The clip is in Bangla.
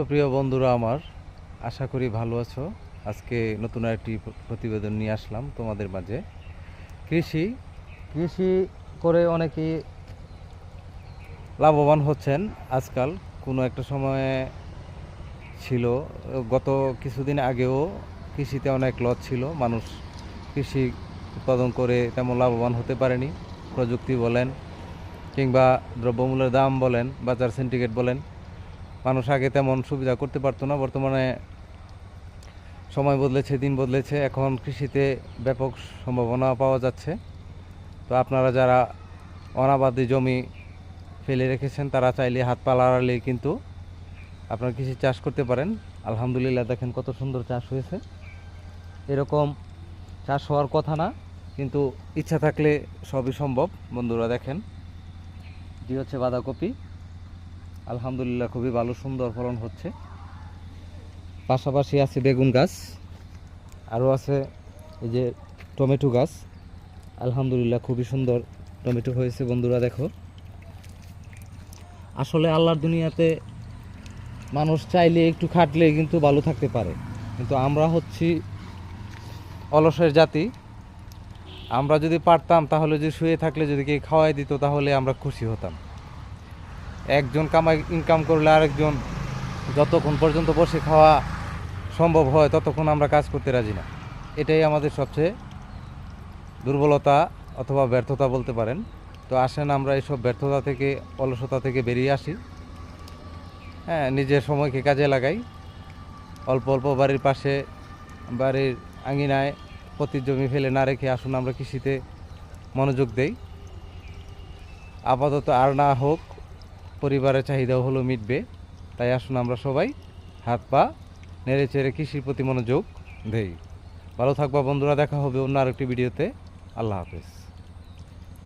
প্রিয় বন্ধুরা আমার, আশা করি ভালো আছো। আজকে নতুন একটি প্রতিবেদন নিয়ে আসলাম তোমাদের মাঝে। কৃষি কৃষি করে অনেকেই লাভবান হচ্ছেন আজকাল। কোনো একটা সময়ে ছিল, গত কিছুদিন আগেও কৃষিতে অনেক লস ছিল, মানুষ কৃষি উৎপাদন করে তেমন লাভবান হতে পারেনি। প্রযুক্তি বলেন কিংবা দ্রব্যমূল্যের দাম বলেন, বাজার সিন্ডিকেট বলেন, মানুষ আগে তেমন সুবিধা করতে পারতো না। বর্তমানে সময় বদলেছে, দিন বদলেছে, এখন কৃষিতে ব্যাপক সম্ভাবনা পাওয়া যাচ্ছে। তো আপনারা যারা অনাবাদি জমি ফেলে রেখেছেন তারা চাইলে হাত পা লাড়ালেই কিন্তু আপনার কৃষি চাষ করতে পারেন। আলহামদুলিল্লাহ, দেখেন কত সুন্দর চাষ হয়েছে। এরকম চাষ হওয়ার কথা না, কিন্তু ইচ্ছা থাকলে সবই সম্ভব। বন্ধুরা দেখেন, এটি হচ্ছে বাঁধাকপি। আলহামদুলিল্লাহ, খুবই ভালো সুন্দর ফলন হচ্ছে। পাশাপাশি আছে বেগুন গাছ, আরও আছে এই যে টমেটো গাছ। আলহামদুলিল্লাহ, খুবই সুন্দর টমেটো হয়েছে। বন্ধুরা দেখো, আসলে আল্লাহর দুনিয়াতে মানুষ চাইলে একটু খাটলে কিন্তু ভালো থাকতে পারে, কিন্তু আমরা হচ্ছি অলসের জাতি। আমরা যদি পারতাম, তাহলে যদি শুয়ে থাকলে যদি কেউ খাওয়াই দিত, তাহলে আমরা খুশি হতাম। একজন কামাই ইনকাম করলে আরেকজন যতক্ষণ পর্যন্ত বসে খাওয়া সম্ভব হয় ততক্ষণ আমরা কাজ করতে রাজি না। এটাই আমাদের সবচেয়ে দুর্বলতা অথবা ব্যর্থতা বলতে পারেন। তো আসেন আমরা এইসব ব্যর্থতা থেকে, অলসতা থেকে বেরিয়ে আসি। নিজের সময়কে কাজে লাগাই। অল্প অল্প বাড়ির পাশে, বাড়ির আঙিনায় পতির জমি ফেলে না রেখে আসুন আমরা কৃষিতে মনোযোগ দেই। আপাতত আর না হোক, পরিবারের চাহিদাও হলো মিটবে। তাই আসুন আমরা সবাই হাত পা নেড়ে চেড়ে কৃষির প্রতি মনোযোগ দেই। ভালো থাকবা বন্ধুরা, দেখা হবে অন্য আরেকটি ভিডিওতে। আল্লাহ হাফেজ।